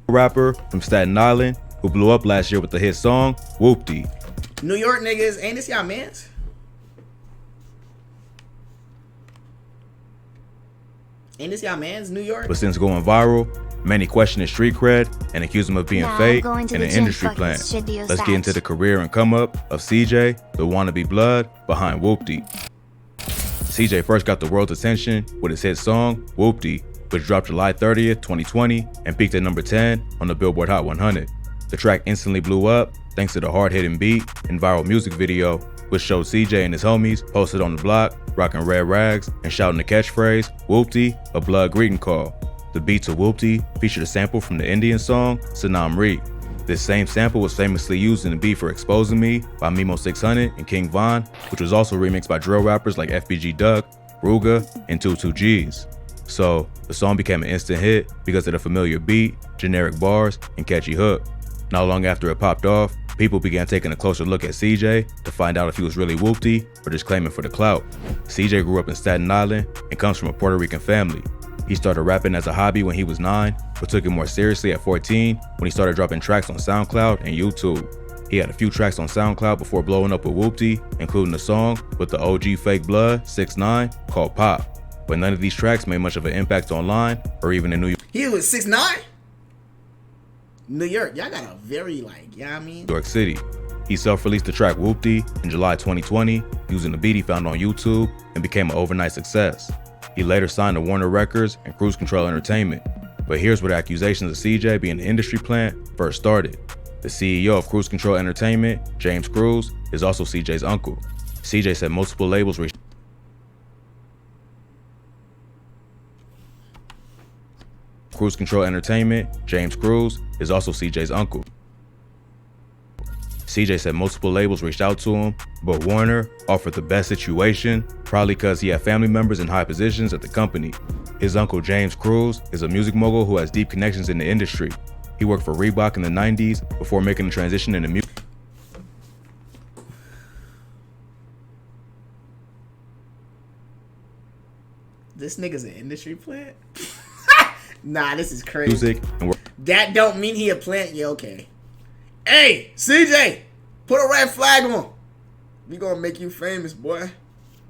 rapper from Staten Island who blew up last year with the hit song WHOOPTY. New York niggas, ain't this y'all mans? Ain't this y'all mans, New York? But since going viral, many question his street cred and accuse him of being fake and an industry plant. Let's get into the career and come up of CJ, the wannabe blood behind WHOOPTY. CJ first got the world's attention with his hit song WHOOPTY, which dropped July 30th, 2020 and peaked at number 10 on the Billboard Hot 100. The track instantly blew up thanks to the hard-hitting beat and viral music video, which showed CJ and his homies posted on the block, rocking red rags and shouting the catchphrase, "WHOOPTY, a blood greeting call." The beat to WHOOPTY featured a sample from the Indian song Sanam Re. This same sample was famously used in the beat for Exposing Me by Mimo 600 and King Von, which was also remixed by drill rappers like FBG Duck, Ruga, and 22Gs. So, the song became an instant hit because of the familiar beat, generic bars, and catchy hook. Not long after it popped off, people began taking a closer look at CJ to find out if he was really WHOOPTY or just claiming for the clout. CJ grew up in Staten Island and comes from a Puerto Rican family. He started rapping as a hobby when he was 9, but took it more seriously at 14 when he started dropping tracks on SoundCloud and YouTube. He had a few tracks on SoundCloud before blowing up with WHOOPTY, including a song with the OG Fake Blood 6ix9ine called Pop. But none of these tracks made much of an impact online or even in New York. He was 6ix9ine? New York, y'all got a very New York City. He self-released the track WHOOPTY in July 2020 using the beat he found on YouTube and became an overnight success. He later signed to Warner Records and Cruise Control Entertainment. But here's where the accusations of CJ being an industry plant first started. The CEO of Cruise Control Entertainment, James Cruz, is also CJ's uncle. CJ said multiple labels reached Cruise Control Entertainment, James Cruz, is also CJ's uncle. CJ said multiple labels reached out to him, but Warner offered the best situation, probably because he had family members in high positions at the company. His uncle James Cruz is a music mogul who has deep connections in the industry. He worked for Reebok in the 90s before making the transition into music. This nigga's an industry plant? Nah, this is crazy. That don't mean he a plant. Yeah, okay. Hey, CJ, put a red flag on. We gonna make you famous, boy.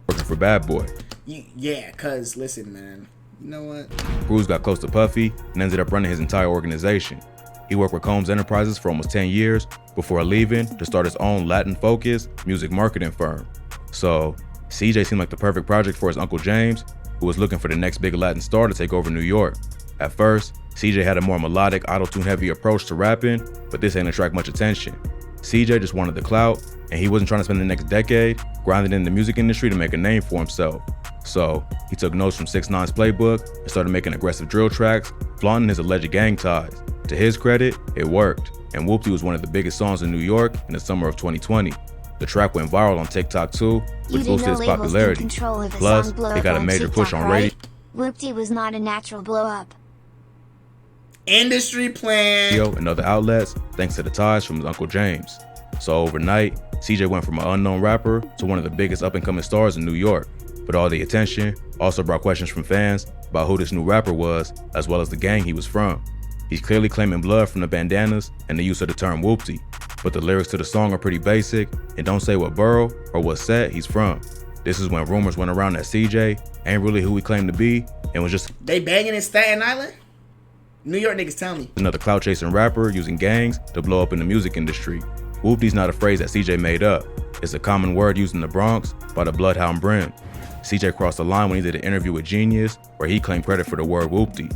Working for Bad Boy. Yeah, cause listen, man. You know what? Cruz got close to Puffy and ended up running his entire organization. He worked with Combs Enterprises for almost 10 years before leaving to start his own Latin-focused music marketing firm. So, CJ seemed like the perfect project for his uncle James, who was looking for the next big Latin star to take over New York. At first, CJ had a more melodic, auto-tune heavy approach to rapping, but this ain't attract much attention. CJ just wanted the clout, and he wasn't trying to spend the next decade grinding in the music industry to make a name for himself. So, he took notes from 6ix9ine's playbook and started making aggressive drill tracks, flaunting his alleged gang ties. To his credit, it worked, and WHOOPTY was one of the biggest songs in New York in the summer of 2020. The track went viral on TikTok too, which boosted its popularity. Plus, it got a major push on radio. WHOOPTY was not a natural blow-up. Industry plan. And other outlets thanks to the ties from his uncle James. So overnight, CJ went from an unknown rapper to one of the biggest up-and-coming stars in New York. But all the attention also brought questions from fans about who this new rapper was, as well as the gang he was from. He's clearly claiming blood from the bandanas and the use of the term WHOOPTY, but the lyrics to the song are pretty basic and don't say what borough or what set he's from. This is when rumors went around that CJ ain't really who he claimed to be and was just they banging in Staten Island? New York niggas tell me. Another clout-chasing rapper using gangs to blow up in the music industry. WHOOPTY's not a phrase that CJ made up. It's a common word used in the Bronx by the Bloodhound Brim. CJ crossed the line when he did an interview with Genius where he claimed credit for the word WHOOPTY.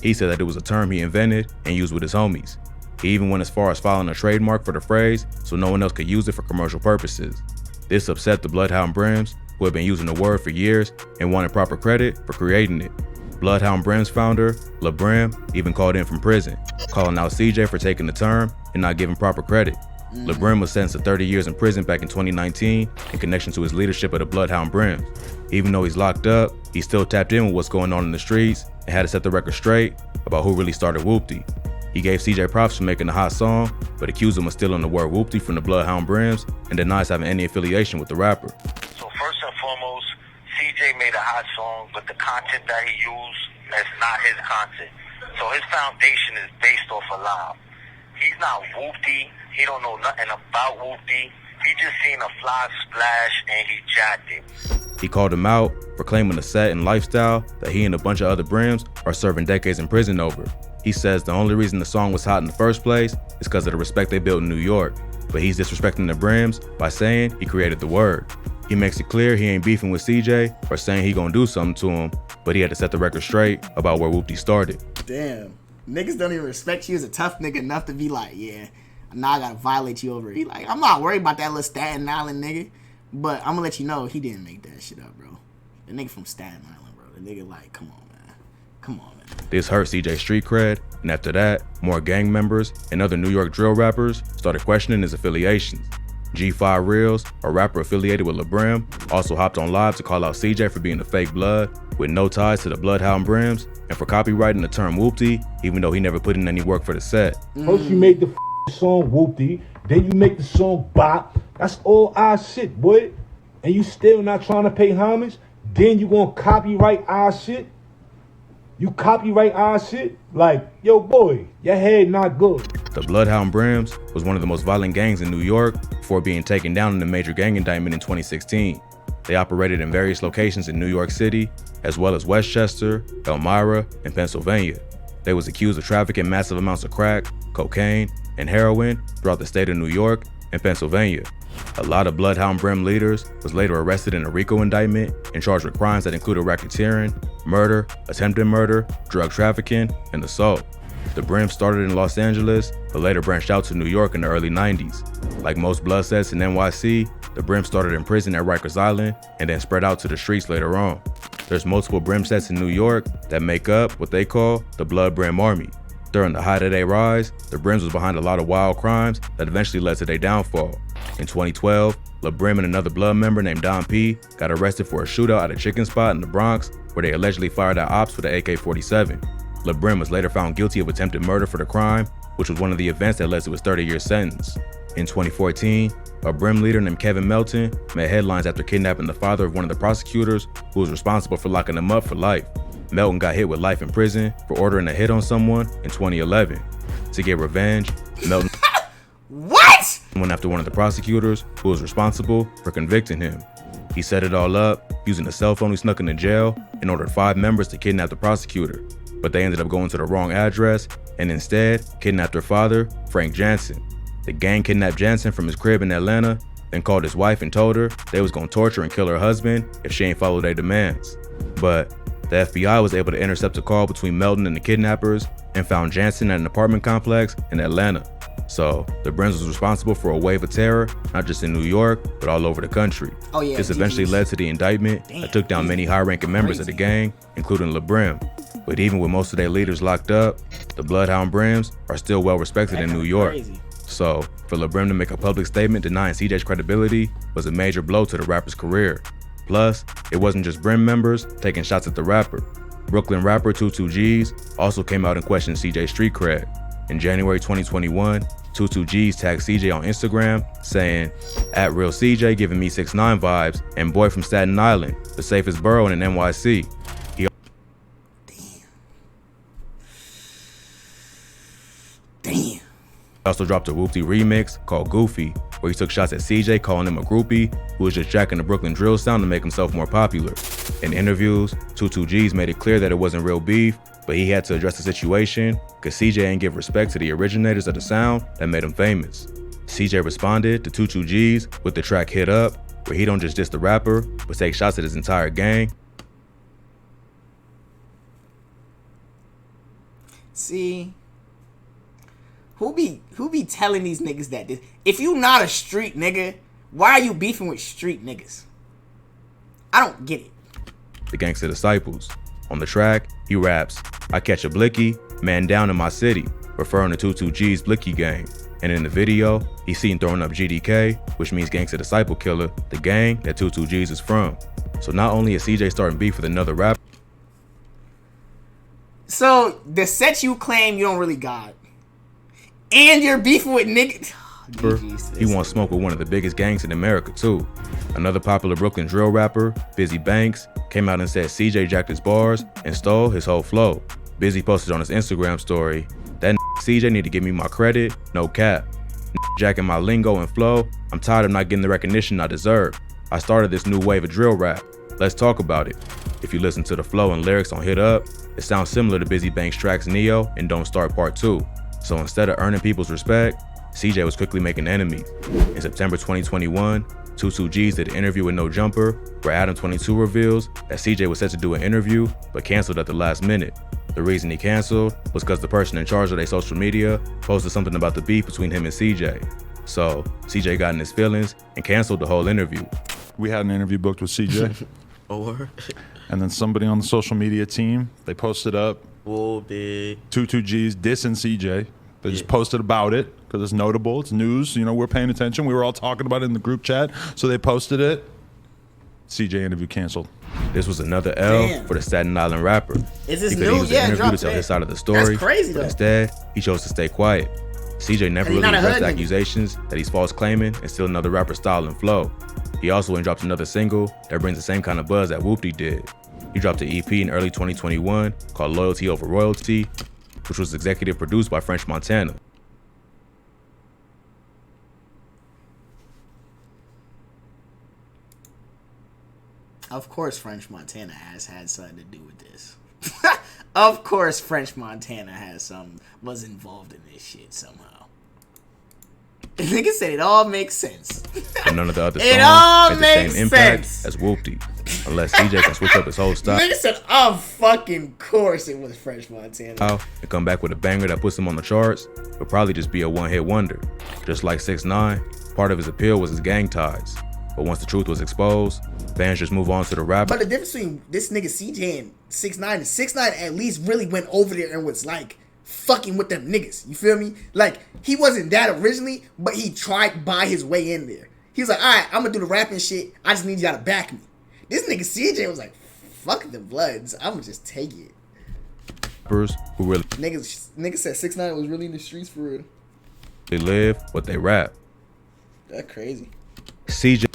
He said that it was a term he invented and used with his homies. He even went as far as filing a trademark for the phrase so no one else could use it for commercial purposes. This upset the Bloodhound Brims, who had been using the word for years and wanted proper credit for creating it. Bloodhound Brims founder, LaBrim, even called in from prison, calling out CJ for taking the term and not giving proper credit. LaBrim was sentenced to 30 years in prison back in 2019 in connection to his leadership of the Bloodhound Brims. Even though he's locked up, he still tapped in with what's going on in the streets and had to set the record straight about who really started WHOOPTY. He gave CJ props for making the hot song, but accused him of stealing the word WHOOPTY from the Bloodhound Brims and denies having any affiliation with the rapper. So first and foremost, CJ made a hot song, but the content that he used is not his content. So his foundation is based off of live. He's not WHOOPTY. He don't know nothing about WHOOPTY. He just seen a fly splash and he jacked it. He called him out for claiming the set and lifestyle that he and a bunch of other brims are serving decades in prison over. He says the only reason the song was hot in the first place is because of the respect they built in New York, but he's disrespecting the brims by saying he created the word. He makes it clear he ain't beefing with CJ or saying he gonna do something to him, but he had to set the record straight about where WHOOPTY started. Damn, niggas don't even respect you as a tough nigga enough to be like, yeah, now I gotta violate you over it. He like, I'm not worried about that little Staten Island nigga, but I'm gonna let you know he didn't make that shit up, bro. The nigga from Staten Island, bro. The nigga like, come on, man. Come on, man. This hurt CJ's street cred, and after that, more gang members and other New York drill rappers started questioning his affiliations. G5 Reels, a rapper affiliated with LeBrim, also hopped on live to call out CJ for being a fake blood with no ties to the Bloodhound Brims and for copywriting the term WHOOPTY, even though he never put in any work for the set. First you make the song WHOOPTY, then you make the song Bop. That's all our shit, boy. And you still not trying to pay homage? Then you gonna copyright our shit? You copyright our shit? Like, yo boy, your head not good. The Bloodhound Brims was one of the most violent gangs in New York before being taken down in a major gang indictment in 2016. They operated in various locations in New York City, as well as Westchester, Elmira, and Pennsylvania. They was accused of trafficking massive amounts of crack, cocaine, and heroin throughout the state of New York and Pennsylvania. A lot of Bloodhound Brim leaders was later arrested in a RICO indictment and charged with crimes that included racketeering, murder, attempted murder, drug trafficking, and assault. The Brim started in Los Angeles, but later branched out to New York in the early 90s. Like most blood sets in NYC, the Brim started in prison at Rikers Island and then spread out to the streets later on. There's multiple Brim sets in New York that make up what they call the Blood Brim Army. During the height of their rise, the Brims was behind a lot of wild crimes that eventually led to their downfall. In 2012, LeBrim and another Blood member named Don P got arrested for a shootout at a chicken spot in the Bronx where they allegedly fired at ops with an AK-47. LeBrim was later found guilty of attempted murder for the crime, which was one of the events that led to his 30-year sentence. In 2014, a Brim leader named Kevin Melton made headlines after kidnapping the father of one of the prosecutors who was responsible for locking him up for life. Melton got hit with life in prison for ordering a hit on someone in 2011. To get revenge, Melton What? went after one of the prosecutors who was responsible for convicting him. He set it all up using a cell phone he snuck into jail and ordered 5 members to kidnap the prosecutor, but they ended up going to the wrong address and instead kidnapped her father, Frank Jansen. The gang kidnapped Jansen from his crib in Atlanta, then called his wife and told her they was gonna torture and kill her husband if she ain't followed their demands. But the FBI was able to intercept a call between Melton and the kidnappers and found Jansen at an apartment complex in Atlanta. So the Brims was responsible for a wave of terror, not just in New York, but all over the country. Oh yeah. This eventually led to the indictment that took down many high-ranking members of the gang, including LeBrim. But even with most of their leaders locked up, the Bloodhound Brims are still well respected in New York. Crazy. So for LeBrim to make a public statement denying CJ's credibility was a major blow to the rapper's career. Plus, it wasn't just Brim members taking shots at the rapper. Brooklyn rapper 22G's also came out and questioned CJ's street cred. In January 2021, 22G's tagged CJ on Instagram saying, @RealCJ giving me 6ix9ine vibes and boy from Staten Island, the safest borough in NYC. Damn. Also dropped a WHOOPTY remix called Goofy, where he took shots at CJ, calling him a groupie who was just jacking the Brooklyn drill sound to make himself more popular. In interviews, 22G's made it clear that it wasn't real beef, but he had to address the situation because CJ ain't give respect to the originators of the sound that made him famous. CJ responded to 22G's with the track Hit Up, where he don't just diss the rapper, but take shots at his entire gang. See, who be telling these niggas that this? If you not a street nigga, why are you beefing with street niggas? I don't get it. The Gangsta Disciples. On the track, he raps, "I catch a blicky, man down in my city," referring to 22G's Blicky gang. And in the video, he's seen throwing up GDK, which means Gangsta Disciple Killer, the gang that 22G's is from. So not only is CJ starting beef with another rapper, So the set you claim you don't really got, and you're beefing with niggas. he wants smoke with one of the biggest gangs in America too. Another popular Brooklyn drill rapper, Busy Banks, came out and said CJ jacked his bars and stole his whole flow. Busy posted on his Instagram story, that CJ need to give me my credit, no cap. Jacking my lingo and flow, I'm tired of not getting the recognition I deserve. I started this new wave of drill rap. Let's talk about it. If you listen to the flow and lyrics on Hit Up, it sounds similar to Busy Bank's tracks Neo and Don't Start Part 2. So instead of earning people's respect, CJ was quickly making enemies. In September 2021, 2G's did an interview with No Jumper, where Adam22 reveals that CJ was set to do an interview, but canceled at the last minute. The reason he canceled was because the person in charge of their social media posted something about the beef between him and CJ. So CJ got in his feelings and canceled the whole interview. We had an interview booked with CJ. And then somebody on the social media team, they posted up 2G's dissing CJ. They just posted about it because it's notable, it's news, you know, we're paying attention. We were all talking about it in the group chat, so they posted it. CJ interview canceled. This was another L for the Staten Island rapper. Is this he new? He was interviewed to tell his side of the story. That's crazy, though. But instead, he chose to stay quiet. CJ never really addressed the accusations that he's false claiming and stealing another rapper's style and flow. He also dropped another single that brings the same kind of buzz that WHOOPTY did. He dropped an EP in early 2021 called Loyalty Over Royalty, which was executive produced by French Montana. Of course French Montana has had something to do with this. Of course French Montana was involved in this shit somehow. The nigga said it all makes sense. But none of the other it all songs had makes the same impact sense. as WHOOPTY, unless CJ can switch up his whole style. Nigga said, of fucking course it was French Montana. And come back with a banger that puts him on the charts, would probably just be a one-hit wonder. Just like 6ix9ine, part of his appeal was his gang ties. But once the truth was exposed, fans just move on to the rapper. But the difference between this nigga CJ and 6ix9ine is 6ix9ine at least really went over there and was like fucking with them niggas. You feel me? Like, he wasn't that originally, but he tried to buy his way in there. He was like, alright, I'm gonna do the rapping shit. I just need y'all to back me. This nigga CJ was like, fuck the Bloods. I'm gonna just take it. Rappers who really Nigga said 6ix9ine was really in the streets for real. they live what they rap. That's crazy. CJ